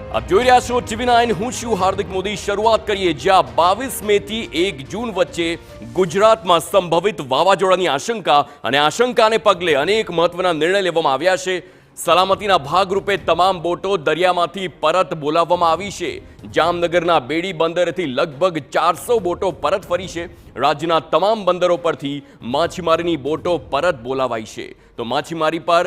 આપ જોઈ રહ્યા છો TV9 હું છું હાર્દિક મોદી। શરૂઆત કરીએ જ્યાં 22 મે થી 1 જૂન વચ્ચે ગુજરાતમાં સંભવિત વાવાઝોડાની આશંકાને પગલે અનેક મહત્વના નિર્ણય લેવામાં આવ્યા છે। સલામતીના ભાગરૂપે તમામ બોટો દરિયામાંથી પરત બોલાવવામાં આવી છે। જામનગરના બેડી બંદરેથી લગભગ 400 બોટો પરત ફરી છે। રાજ્યના તમામ બંદરો પરથી માછીમારીની બોટો પરત બોલાવાઈ છે। તો માછીમારી પર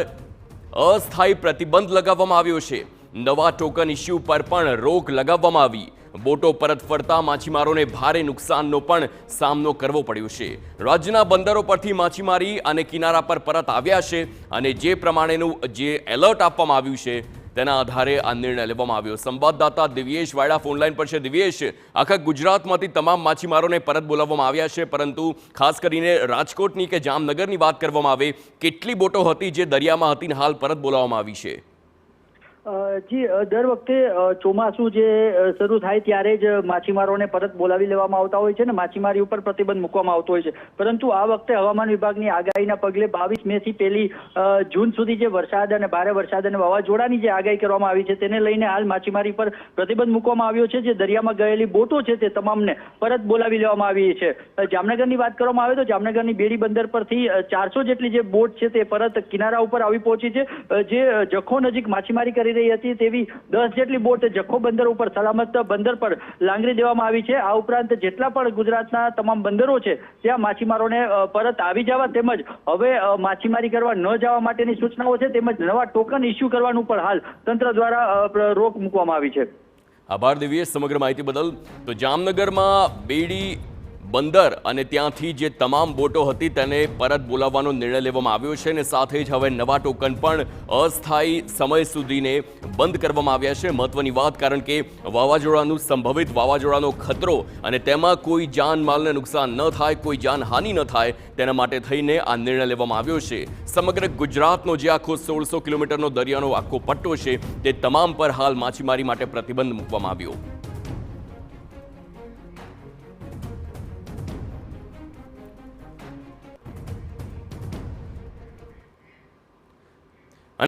અસ્થાયી પ્રતિબંધ લગાવવામાં આવ્યો છે। નવા ટોકન ઇસ્યુ પર પણ રોક લગાવવામાં આવી। બોટો પરત ફરતા માછીમારોને ભારે નુકસાનનો પણ સામનો કરવો પડ્યો છે। રાજ્યના બંદરો પરથી માછીમારી અને કિનારા પર પરત આવ્યા છે અને જે પ્રમાણેનું જે એલર્ટ આપવામાં આવ્યું છે તેના આધારે આ નિર્ણય લેવામાં આવ્યો। સંવાદદાતા દિવ્યેશ વાડા ફોનલાઈન પર છે। દિવ્યેશ, આખા ગુજરાતમાંથી તમામ માછીમારોને પરત બોલાવવામાં આવ્યા છે, પરંતુ ખાસ કરીને રાજકોટની કે જામનગરની વાત કરવામાં આવે, કેટલી બોટો હતી જે દરિયામાં હતી ને હાલ પરત બોલાવવામાં આવી છે? જી, દર વખતે ચોમાસું જે શરૂ થાય ત્યારે જ માછીમારોને પરત બોલાવી લેવામાં આવતા હોય છે ને માછીમારી ઉપર પ્રતિબંધ મૂકવામાં આવતો હોય છે। પરંતુ આ વખતે હવામાન વિભાગની આગાહીના પગલે 22 મે થી 1 જૂન સુધી જે વરસાદ અને ભારે વરસાદ અને વાવાઝોડાની જે આગાહી કરવામાં આવી છે તેને લઈને હાલ માછીમારી પર પ્રતિબંધ મૂકવામાં આવ્યો છે। જે દરિયામાં ગયેલી બોટો છે તે તમામને પરત બોલાવી લેવામાં આવી છે। જામનગરની વાત કરવામાં આવે તો જામનગરની બેડી બંદર પરથી 400 જેટલી જે બોટ છે તે પરત કિનારા ઉપર આવી પહોંચી છે। જે જખો નજીક માછીમારી કરી રહી હતી તેવી 10 જેટલી બોટ જખો બંદર ઉપર સલામત બંદર પર લાંગરી દેવામાં આવી છે। આ ઉપરાંત જેટલા પણ ગુજરાતના તમામ બંદરો છે ત્યાં માછીમારોને પરત આવી જવા તેમજ હવે માછીમારી કરવા ન જવા માટેની સૂચનાઓ છે તેમજ નવા ટોકન ઇસ્યુ કરવાનું પણ હાલ તંત્ર દ્વારા રોક મૂકવામાં આવી છે। આભાર દિવ્યેશ સમગ્ર માહિતી બદલ। તો જામનગરમાં બેડી બંદર અને ત્યાંથી જે તમામ બોટો હતી તેને પરત બોલાવવાનો નિર્ણય લેવામાં આવ્યો છે અને સાથે જ હવે નવા ટોકન પણ અસ્થાયી સમય સુધીને બંધ કરવામાં આવ્યા છે। મહત્વની વાત, કારણ કે સંભવિત વાવાઝોડાનો ખતરો અને તેમાં કોઈ જાનમાલને નુકસાન ન થાય, કોઈ જાનહાનિ ન થાય તેના માટે થઈને આ નિર્ણય લેવામાં આવ્યો છે। સમગ્ર ગુજરાતનો જે આખો 1600 કિલોમીટરનો દરિયાનો આખો પટ્ટો છે તે તમામ પર હાલ માછીમારી માટે પ્રતિબંધ મૂકવામાં આવ્યો।